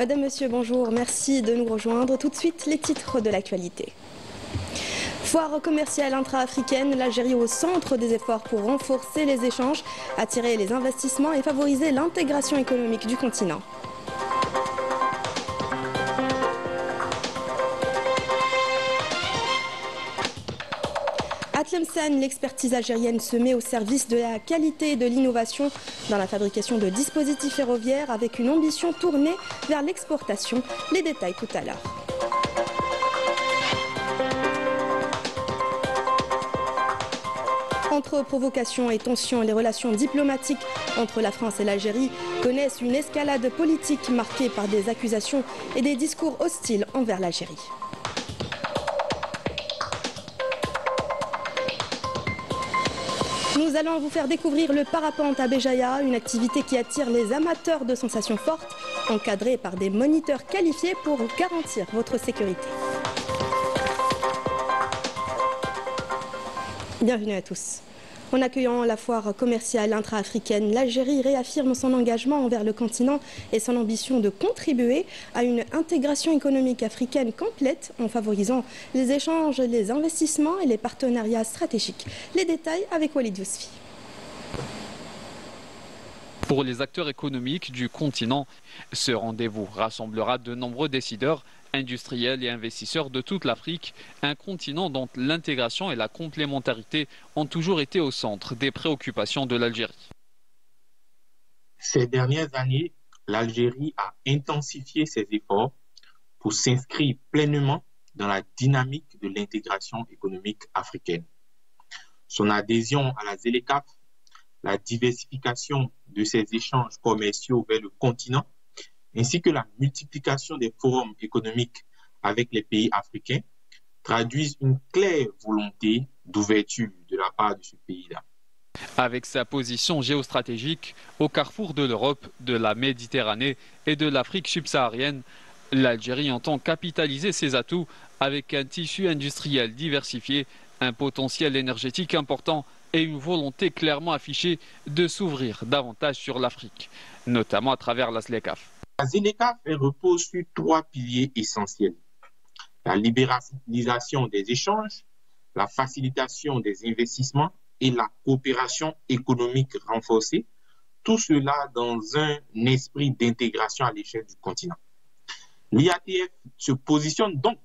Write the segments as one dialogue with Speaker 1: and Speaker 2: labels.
Speaker 1: Madame, Monsieur, bonjour. Merci de nous rejoindre. Tout de suite, les titres de l'actualité. Foire commerciale intra-africaine, l'Algérie au centre des efforts pour renforcer les échanges, attirer les investissements et favoriser l'intégration économique du continent. À Tlemcen, l'expertise algérienne se met au service de la qualité et de l'innovation dans la fabrication de dispositifs ferroviaires avec une ambition tournée vers l'exportation. Les détails tout à l'heure. Entre provocation et tension, les relations diplomatiques entre la France et l'Algérie connaissent une escalade politique marquée par des accusations et des discours hostiles envers l'Algérie. Nous allons vous faire découvrir le parapente à Béjaïa, une activité qui attire les amateurs de sensations fortes, encadrée par des moniteurs qualifiés pour garantir votre sécurité. Bienvenue à tous. En accueillant la foire commerciale intra-africaine, l'Algérie réaffirme son engagement envers le continent et son ambition de contribuer à une intégration économique africaine complète en favorisant les échanges, les investissements et les partenariats stratégiques. Les détails avec Walid Yousfi.
Speaker 2: Pour les acteurs économiques du continent, ce rendez-vous rassemblera de nombreux décideurs, industriels et investisseurs de toute l'Afrique, un continent dont l'intégration et la complémentarité ont toujours été au centre des préoccupations de l'Algérie.
Speaker 3: Ces dernières années, l'Algérie a intensifié ses efforts pour s'inscrire pleinement dans la dynamique de l'intégration économique africaine. Son adhésion à la ZLECAf, la diversification de ses échanges commerciaux vers le continent, ainsi que la multiplication des forums économiques avec les pays africains, traduisent une claire volonté d'ouverture de la part de ce pays-là.
Speaker 2: Avec sa position géostratégique au carrefour de l'Europe, de la Méditerranée et de l'Afrique subsaharienne, l'Algérie entend capitaliser ses atouts avec un tissu industriel diversifié, un potentiel énergétique important et une volonté clairement affichée de s'ouvrir davantage sur l'Afrique, notamment à travers la ZLECAf.
Speaker 3: La ZLECAf repose sur trois piliers essentiels: la libéralisation des échanges, la facilitation des investissements et la coopération économique renforcée, tout cela dans un esprit d'intégration à l'échelle du continent. L'IATF se positionne donc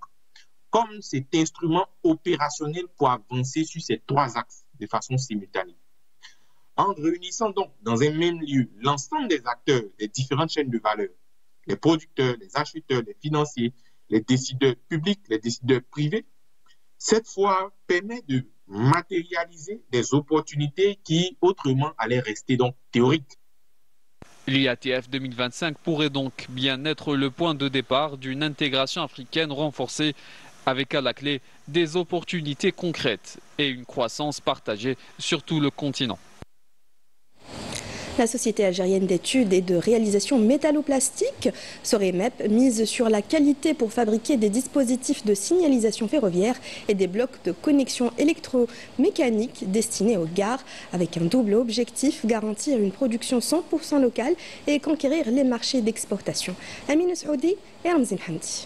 Speaker 3: comme cet instrument opérationnel pour avancer sur ces trois axes de façon simultanée. En réunissant donc dans un même lieu l'ensemble des acteurs des différentes chaînes de valeur, les producteurs, les acheteurs, les financiers, les décideurs publics, les décideurs privés, cette foire permet de matérialiser des opportunités qui autrement allaient rester donc théoriques.
Speaker 2: L'IATF 2025 pourrait donc bien être le point de départ d'une intégration africaine renforcée avec à la clé des opportunités concrètes et une croissance partagée sur tout le continent.
Speaker 1: La Société algérienne d'études et de réalisation métalloplastiques, Soremep, mise sur la qualité pour fabriquer des dispositifs de signalisation ferroviaire et des blocs de connexion électromécanique destinés aux gares, avec un double objectif, garantir une production 100% locale et conquérir les marchés d'exportation. Amine Saoudi et Ramzin Hamdi.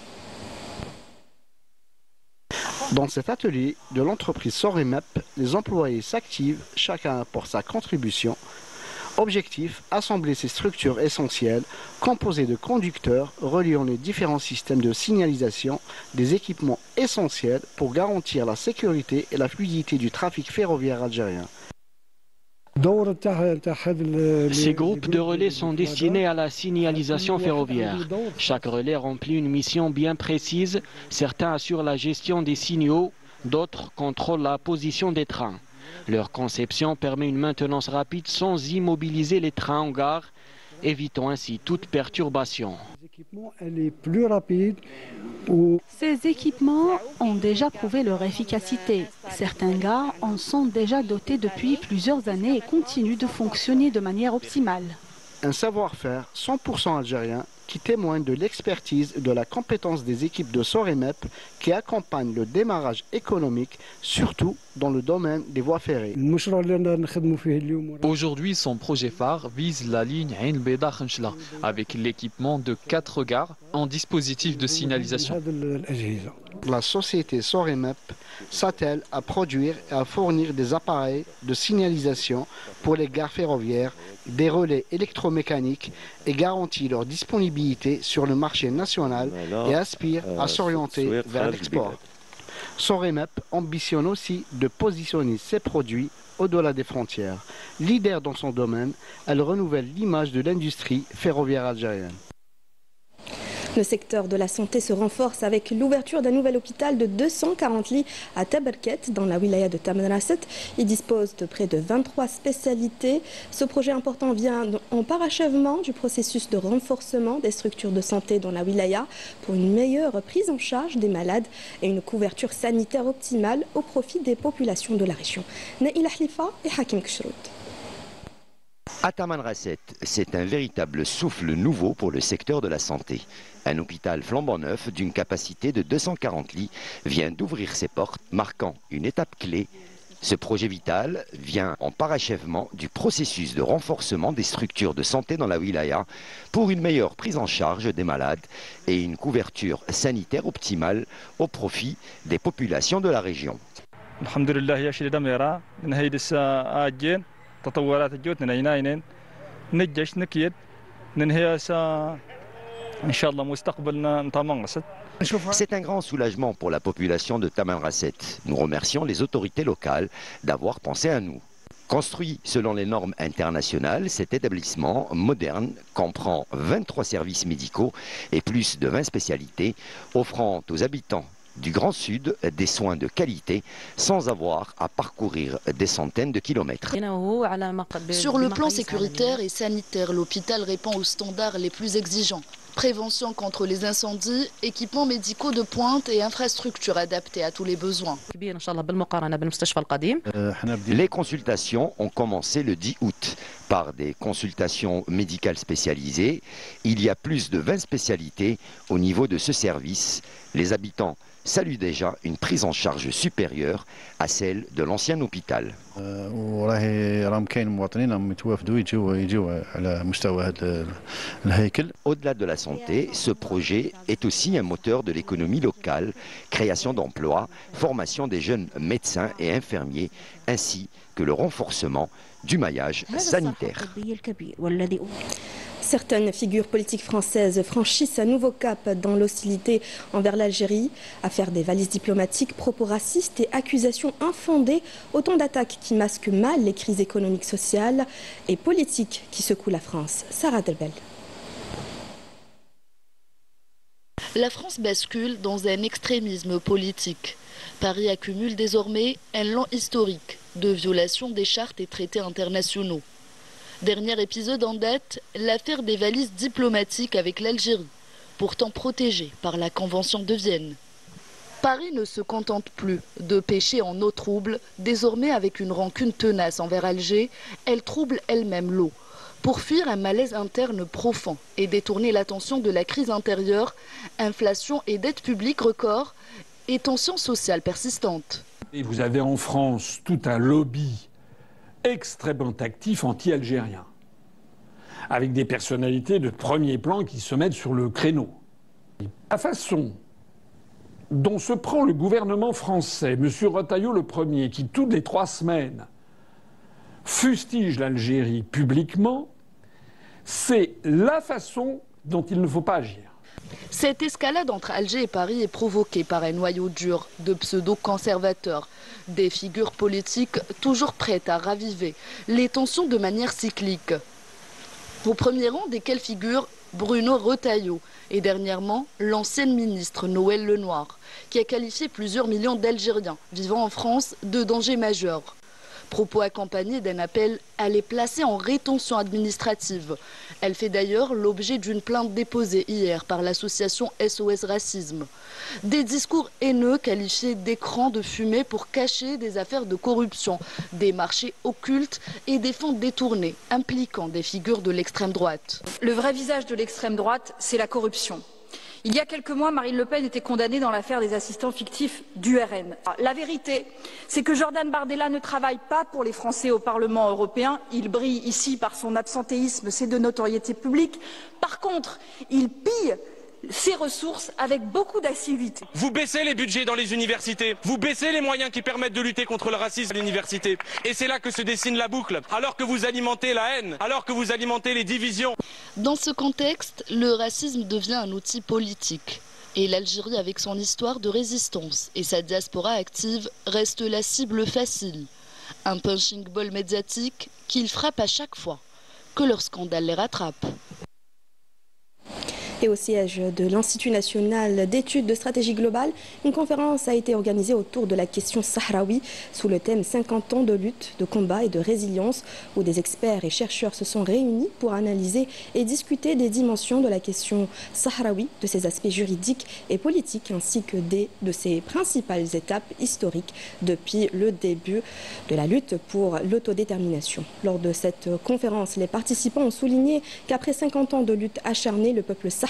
Speaker 4: Dans cet atelier de l'entreprise Soremep, les employés s'activent, chacun pour sa contribution. Objectif, assembler ces structures essentielles composées de conducteurs reliant les différents systèmes de signalisation, des équipements essentiels pour garantir la sécurité et la fluidité du trafic ferroviaire algérien.
Speaker 5: Ces groupes de relais sont destinés à la signalisation ferroviaire. Chaque relais remplit une mission bien précise. Certains assurent la gestion des signaux, d'autres contrôlent la position des trains. Leur conception permet une maintenance rapide sans immobiliser les trains en gare, évitant ainsi toute perturbation.
Speaker 6: Ces équipements ont déjà prouvé leur efficacité. Certaines gares en sont déjà dotés depuis plusieurs années et continuent de fonctionner de manière optimale.
Speaker 4: Un savoir-faire 100% algérien qui témoigne de l'expertise et de la compétence des équipes de Soremep qui accompagnent le démarrage économique, surtout dans le domaine des voies ferrées.
Speaker 2: Aujourd'hui, son projet phare vise la ligne Ain Beda Khenchla avec l'équipement de 4 gares en dispositif de signalisation.
Speaker 4: La société Soremep s'attelle à produire et à fournir des appareils de signalisation pour les gares ferroviaires, des relais électromécaniques et garantit leur disponibilité sur le marché national et aspire à s'orienter vers l'export. Soremep ambitionne aussi de positionner ses produits au-delà des frontières. Leader dans son domaine, elle renouvelle l'image de l'industrie ferroviaire algérienne.
Speaker 1: Le secteur de la santé se renforce avec l'ouverture d'un nouvel hôpital de 240 lits à Tabarket, dans la wilaya de Tamanrasset. Il dispose de près de 23 spécialités. Ce projet important vient en parachèvement du processus de renforcement des structures de santé dans la wilaya pour une meilleure prise en charge des malades et une couverture sanitaire optimale au profit des populations de la région. Naïla Hlifa et Hakim Kshrout.
Speaker 7: À Tamanrasset, c'est un véritable souffle nouveau pour le secteur de la santé. Un hôpital flambant neuf d'une capacité de 240 lits vient d'ouvrir ses portes, marquant une étape clé. Ce projet vital vient en parachèvement du processus de renforcement des structures de santé dans la wilaya pour une meilleure prise en charge des malades et une couverture sanitaire optimale au profit des populations de la région.
Speaker 8: تطورات الجوت نيناينين نجش نكيد ننهي إن شاء الله مستقبلنا نتمنصت.
Speaker 7: C'est un grand soulagement pour la population de Tamanrasset. Nous remercions les autorités locales d'avoir pensé à nous. Construit selon les normes internationales, cet établissement moderne comprend 23 services médicaux et plus de 20 spécialités, offrant aux habitants du Grand Sud des soins de qualité sans avoir à parcourir des centaines de kilomètres.
Speaker 9: Sur le plan sécuritaire et sanitaire, l'hôpital répond aux standards les plus exigeants. Prévention contre les incendies, équipements médicaux de pointe et infrastructures adaptées à tous les besoins.
Speaker 7: Les consultations ont commencé le 10 août par des consultations médicales spécialisées. Il y a plus de 20 spécialités au niveau de ce service. Les habitants saluent déjà une prise en charge supérieure à celle de l'ancien hôpital. Au-delà de la santé, ce projet est aussi un moteur de l'économie locale, création d'emplois, formation des jeunes médecins et infirmiers, ainsi que le renforcement du maillage sanitaire.
Speaker 1: Certaines figures politiques françaises franchissent un nouveau cap dans l'hostilité envers l'Algérie. Affaire des valises diplomatiques, propos racistes et accusations infondées, autant d'attaques qui masquent mal les crises économiques, sociales et politiques qui secouent la France. Sarah Delbel.
Speaker 9: La France bascule dans un extrémisme politique. Paris accumule désormais un long historique de violation des chartes et traités internationaux. Dernier épisode en date, l'affaire des valises diplomatiques avec l'Algérie, pourtant protégée par la Convention de Vienne. Paris ne se contente plus de pêcher en eau trouble. Désormais, avec une rancune tenace envers Alger, elle trouble elle-même l'eau. Pour fuir un malaise interne profond et détourner l'attention de la crise intérieure, inflation et dette publique record et tensions sociales persistantes.
Speaker 10: Et vous avez en France tout un lobby extrêmement actif anti-algérien, avec des personnalités de premier plan qui se mettent sur le créneau. La façon dont se prend le gouvernement français, M. Retailleau le premier, qui toutes les 3 semaines fustige l'Algérie publiquement, c'est la façon dont il ne faut pas agir.
Speaker 9: Cette escalade entre Alger et Paris est provoquée par un noyau dur de pseudo-conservateurs, des figures politiques toujours prêtes à raviver les tensions de manière cyclique. Au premier rang desquelles figure Bruno Retailleau et dernièrement l'ancienne ministre Noëlle Lenoir, qui a qualifié plusieurs millions d'Algériens vivant en France de danger majeur. Propos accompagnés d'un appel à les placer en rétention administrative. Elle fait d'ailleurs l'objet d'une plainte déposée hier par l'association SOS Racisme. Des discours haineux qualifiés d'écran de fumée pour cacher des affaires de corruption, des marchés occultes et des fonds détournés impliquant des figures de l'extrême droite.
Speaker 11: Le vrai visage de l'extrême droite, c'est la corruption. Il y a quelques mois, Marine Le Pen était condamnée dans l'affaire des assistants fictifs du RN. La vérité, c'est que Jordan Bardella ne travaille pas pour les Français au Parlement européen. Il brille ici par son absentéisme, c'est de notoriété publique. Par contre, il pille ses ressources avec beaucoup d'assiduité.
Speaker 12: Vous baissez les budgets dans les universités, vous baissez les moyens qui permettent de lutter contre le racisme à l'université. Et c'est là que se dessine la boucle, alors que vous alimentez la haine, alors que vous alimentez les divisions.
Speaker 9: Dans ce contexte, le racisme devient un outil politique. Et l'Algérie, avec son histoire de résistance et sa diaspora active, reste la cible facile. Un punching ball médiatique qu'il frappe à chaque fois que leur scandale les rattrape.
Speaker 1: Et au siège de l'Institut national d'études de stratégie globale, une conférence a été organisée autour de la question sahraoui sous le thème 50 ans de lutte, de combat et de résilience, où des experts et chercheurs se sont réunis pour analyser et discuter des dimensions de la question sahraoui, de ses aspects juridiques et politiques, ainsi que de ses principales étapes historiques depuis le début de la lutte pour l'autodétermination. Lors de cette conférence, les participants ont souligné qu'après 50 ans de lutte acharnée, le peuple sahraoui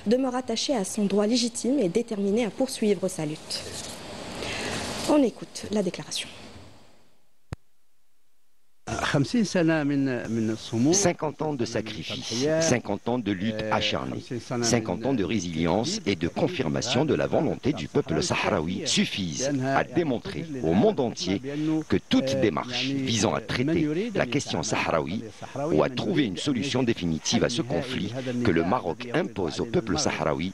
Speaker 1: demeure attaché à son droit légitime et déterminé à poursuivre sa lutte. On écoute la déclaration.
Speaker 7: 50 ans de sacrifice, 50 ans de lutte acharnée, 50 ans de résilience et de confirmation de la volonté du peuple sahraoui suffisent à démontrer au monde entier que toute démarche visant à traiter la question sahraoui ou à trouver une solution définitive à ce conflit que le Maroc impose au peuple sahraoui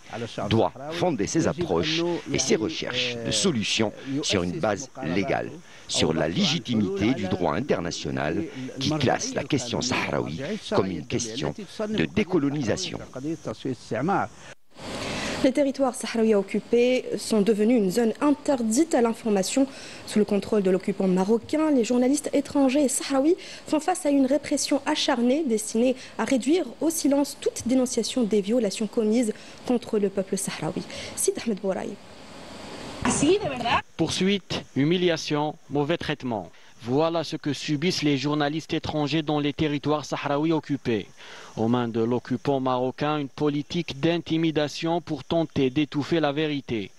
Speaker 7: doit fonder ses approches et ses recherches de solutions sur une base légale, sur la légitimité du droit international qui classe la question sahraoui comme une question de décolonisation.
Speaker 1: Les territoires sahraouis occupés sont devenus une zone interdite à l'information. Sous le contrôle de l'occupant marocain, les journalistes étrangers et sahraouis font face à une répression acharnée destinée à réduire au silence toute dénonciation des violations commises contre le peuple sahraoui. Sid Ahmed Bouraï.
Speaker 5: Poursuite, humiliation, mauvais traitement. Voilà ce que subissent les journalistes étrangers dans les territoires sahraouis occupés. Aux mains de l'occupant marocain, une politique d'intimidation pour tenter d'étouffer la vérité.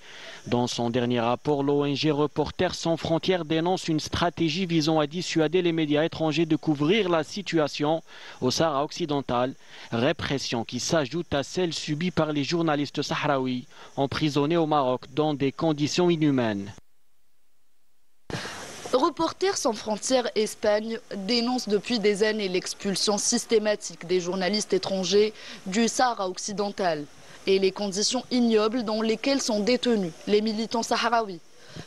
Speaker 5: Dans son dernier rapport, l'ONG Reporters sans frontières dénonce une stratégie visant à dissuader les médias étrangers de couvrir la situation au Sahara occidental, répression qui s'ajoute à celle subie par les journalistes sahraouis emprisonnés au Maroc dans des conditions inhumaines.
Speaker 9: Reporters sans frontières Espagne dénonce depuis des années l'expulsion systématique des journalistes étrangers du Sahara occidental et les conditions ignobles dans lesquelles sont détenus les militants sahraouis.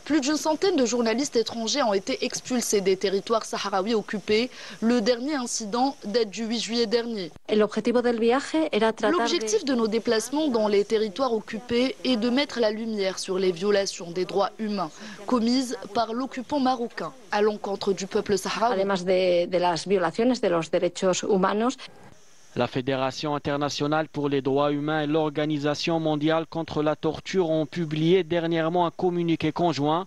Speaker 9: Plus d'une centaine de journalistes étrangers ont été expulsés des territoires sahraouis occupés. Le dernier incident date du 8 juillet dernier. L'objectif de nos déplacements dans les territoires occupés est de mettre la lumière sur les violations des droits humains commises par l'occupant marocain à l'encontre du peuple sahraoui.
Speaker 5: La Fédération internationale pour les droits humains et l'Organisation mondiale contre la torture ont publié dernièrement un communiqué conjoint.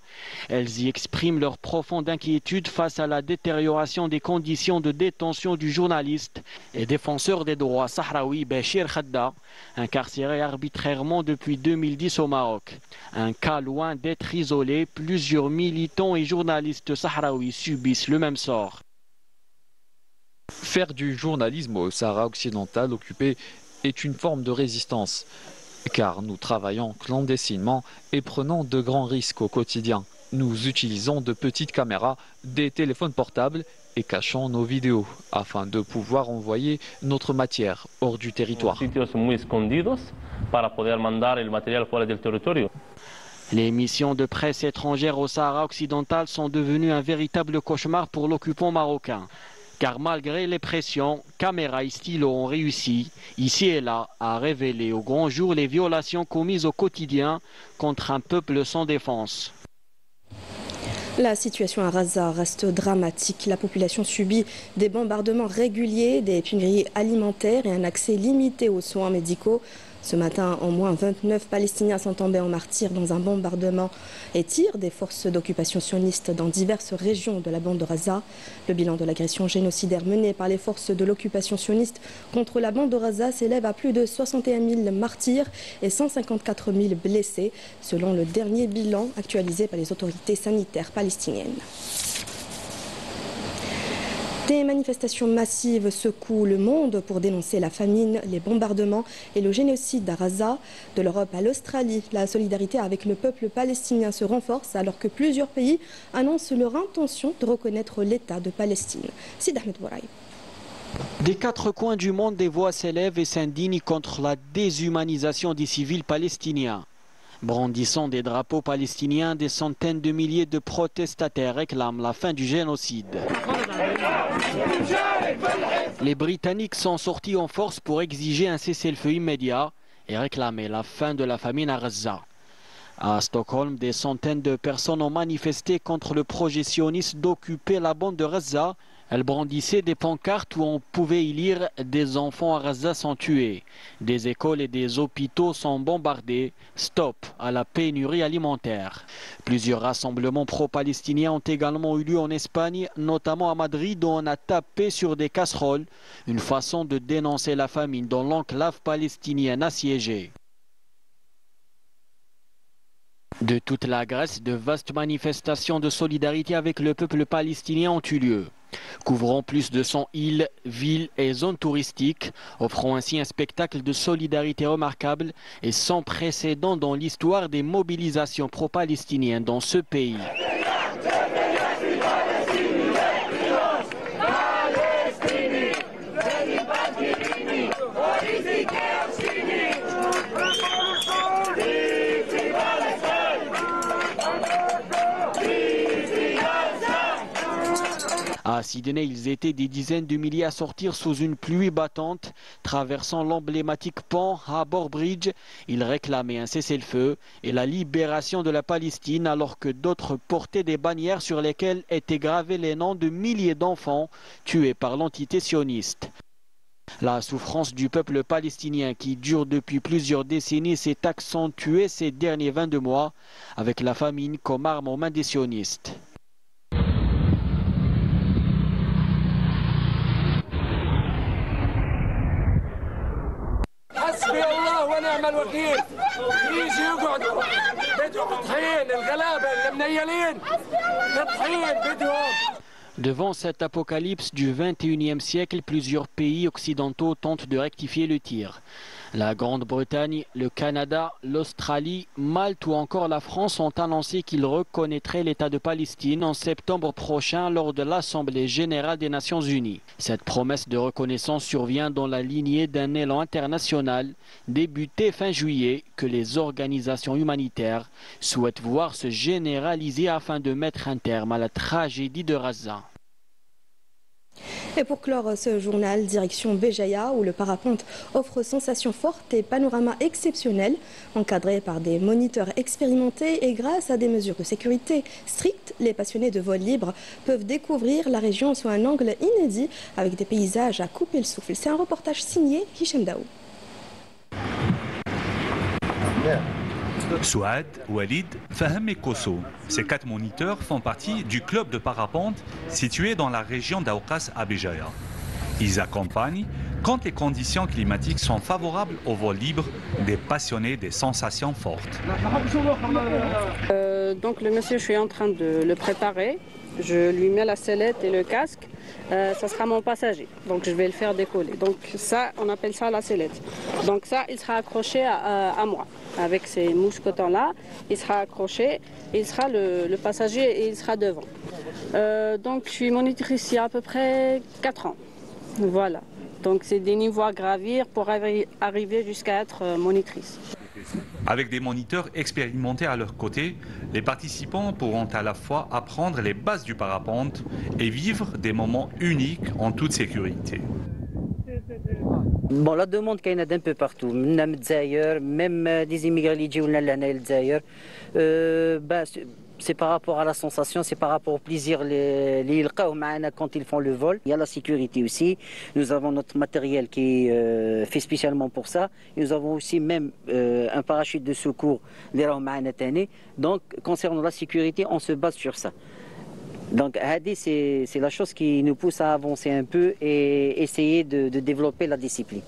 Speaker 5: Elles y expriment leur profonde inquiétude face à la détérioration des conditions de détention du journaliste et défenseur des droits sahraoui Béchir Khadda, incarcéré arbitrairement depuis 2010 au Maroc. Un cas loin d'être isolé, plusieurs militants et journalistes sahraouis subissent le même sort.
Speaker 2: Faire du journalisme au Sahara occidental occupé est une forme de résistance, car nous travaillons clandestinement et prenons de grands risques au quotidien. Nous utilisons de petites caméras, des téléphones portables et cachons nos vidéos afin de pouvoir envoyer notre matière hors du territoire.
Speaker 5: Les missions de presse étrangères au Sahara occidental sont devenues un véritable cauchemar pour l'occupant marocain. Car malgré les pressions, caméras et stylos ont réussi, ici et là, à révéler au grand jour les violations commises au quotidien contre un peuple sans défense.
Speaker 1: La situation à Gaza reste dramatique. La population subit des bombardements réguliers, des pénuries alimentaires et un accès limité aux soins médicaux. Ce matin, au moins 29 Palestiniens sont tombés en martyrs dans un bombardement et tir des forces d'occupation sionistes dans diverses régions de la bande de Gaza. Le bilan de l'agression génocidaire menée par les forces de l'occupation sioniste contre la bande de Gaza s'élève à plus de 61 000 martyrs et 154 000 blessés, selon le dernier bilan actualisé par les autorités sanitaires palestiniennes. Des manifestations massives secouent le monde pour dénoncer la famine, les bombardements et le génocide à Gaza. De l'Europe à l'Australie, la solidarité avec le peuple palestinien se renforce alors que plusieurs pays annoncent leur intention de reconnaître l'État de Palestine. Sid Ahmed Bouraï.
Speaker 5: Des quatre coins du monde, des voix s'élèvent et s'indignent contre la déshumanisation des civils palestiniens. Brandissant des drapeaux palestiniens, des centaines de milliers de protestataires réclament la fin du génocide. Les Britanniques sont sortis en force pour exiger un cessez-le-feu immédiat et réclamer la fin de la famine à Gaza. À Stockholm, des centaines de personnes ont manifesté contre le projet sioniste d'occuper la bande de Gaza. Elles brandissaient des pancartes où on pouvait y lire « Des enfants à Gaza sont tués »,« Des écoles et des hôpitaux sont bombardés »,« Stop à la pénurie alimentaire ». Plusieurs rassemblements pro-palestiniens ont également eu lieu en Espagne, notamment à Madrid, où on a tapé sur des casseroles, une façon de dénoncer la famine dans l'enclave palestinienne assiégée. De toute la Grèce, de vastes manifestations de solidarité avec le peuple palestinien ont eu lieu. Couvrant plus de 100 îles, villes et zones touristiques, offrant ainsi un spectacle de solidarité remarquable et sans précédent dans l'histoire des mobilisations pro-palestiniennes dans ce pays. À Sydney, ils étaient des dizaines de milliers à sortir sous une pluie battante, traversant l'emblématique pont Harbour Bridge. Ils réclamaient un cessez-le-feu et la libération de la Palestine, alors que d'autres portaient des bannières sur lesquelles étaient gravés les noms de milliers d'enfants tués par l'entité sioniste. La souffrance du peuple palestinien qui dure depuis plusieurs décennies s'est accentuée ces derniers 22 mois avec la famine comme arme aux mains des sionistes.
Speaker 13: حسبي الله ونعم الوكيل يجي يقعدوا بدهم طحين الغلابه المنيلين الطحين بدهم.
Speaker 5: Devant cette apocalypse du XXIe siècle, plusieurs pays occidentaux tentent de rectifier le tir. La Grande-Bretagne, le Canada, l'Australie, Malte ou encore la France ont annoncé qu'ils reconnaîtraient l'État de Palestine en septembre prochain lors de l'Assemblée générale des Nations unies. Cette promesse de reconnaissance survient dans la lignée d'un élan international débuté fin juillet que les organisations humanitaires souhaitent voir se généraliser afin de mettre un terme à la tragédie de Gaza.
Speaker 1: Et pour clore ce journal, direction Béjaïa, où le parapente offre sensations fortes et panoramas exceptionnels, encadrés par des moniteurs expérimentés et grâce à des mesures de sécurité strictes, les passionnés de vol libre peuvent découvrir la région sous un angle inédit avec des paysages à couper le souffle. C'est un reportage signé Hichem Daou.
Speaker 14: Souad, Walid, Fahem et Kosso. Ces 4 moniteurs font partie du club de parapente situé dans la région d'Aoukas à Béjaïa. Ils accompagnent, quand les conditions climatiques sont favorables au vol libre, des passionnés des sensations fortes.
Speaker 15: Donc le monsieur, je suis en train de le préparer. Je lui mets la sellette et le casque. Ça sera mon passager. Donc je vais le faire décoller. Donc ça, on appelle ça la sellette. Donc ça, il sera accroché à moi. Avec ces mousquetons-là, il sera accroché. Il sera le passager et il sera devant. Donc je suis monitrice il y a à peu près 4 ans. Voilà. Donc c'est des niveaux à gravir pour arriver jusqu'à être monitrice.
Speaker 14: Avec des moniteurs expérimentés à leur côté, les participants pourront à la fois apprendre les bases du parapente et vivre des moments uniques en toute sécurité.
Speaker 16: Bon, la demande qu'il y a d'un peu partout, même des immigrés qui viennent là, c'est par rapport à la sensation, c'est par rapport au plaisir quand ils font le vol. Il y a la sécurité aussi. Nous avons notre matériel qui est fait spécialement pour ça. Nous avons aussi même un parachute de secours. Donc, concernant la sécurité, on se base sur ça. Donc, c'est la chose qui nous pousse à avancer un peu et essayer de développer la discipline.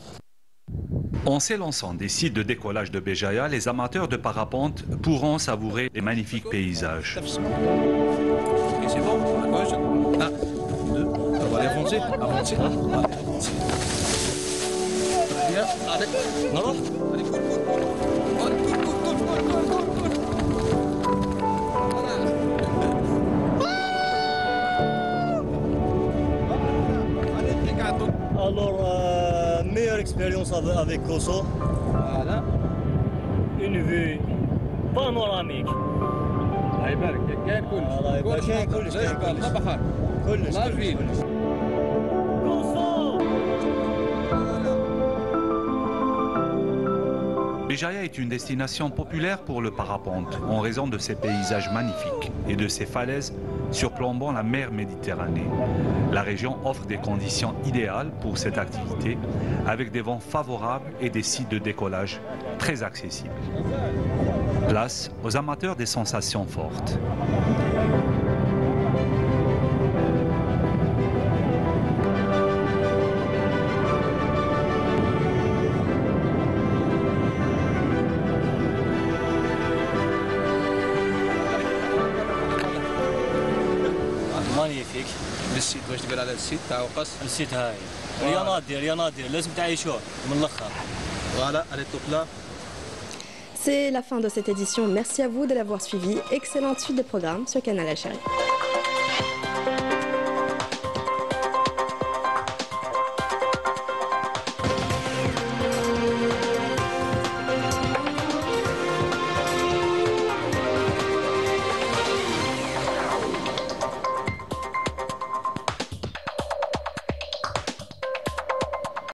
Speaker 14: En s'élançant des sites de décollage de Béjaïa, les amateurs de parapente pourront savourer les magnifiques paysages.
Speaker 17: C'est bon, on gauche. 1, 2, on va aller avancer. Avancer. Bien, allez. Non, allez, cours.
Speaker 18: Alors, meilleure expérience avec Koso. Voilà. Une vue panoramique. الله يبارك كاين كلش. الله يبارك كاين كلش. لا بحر. كلش. لا فيل.
Speaker 14: Béjaïa est une destination populaire pour le parapente en raison de ses paysages magnifiques et de ses falaises surplombant la mer Méditerranée. La région offre des conditions idéales pour cette activité avec des vents favorables et des sites de décollage très accessibles. Place aux amateurs des sensations fortes.
Speaker 18: مانيفيك.
Speaker 17: السيت واش تقول على السيت تاع وقص؟
Speaker 18: السيت هاي رياضير لازم تعيشوه من الاخر.
Speaker 17: Voilà, allez top là.
Speaker 1: C'est la fin de cette édition. Merci à vous de l'avoir suivi. Excellente suite des programmes sur Canal Algérie.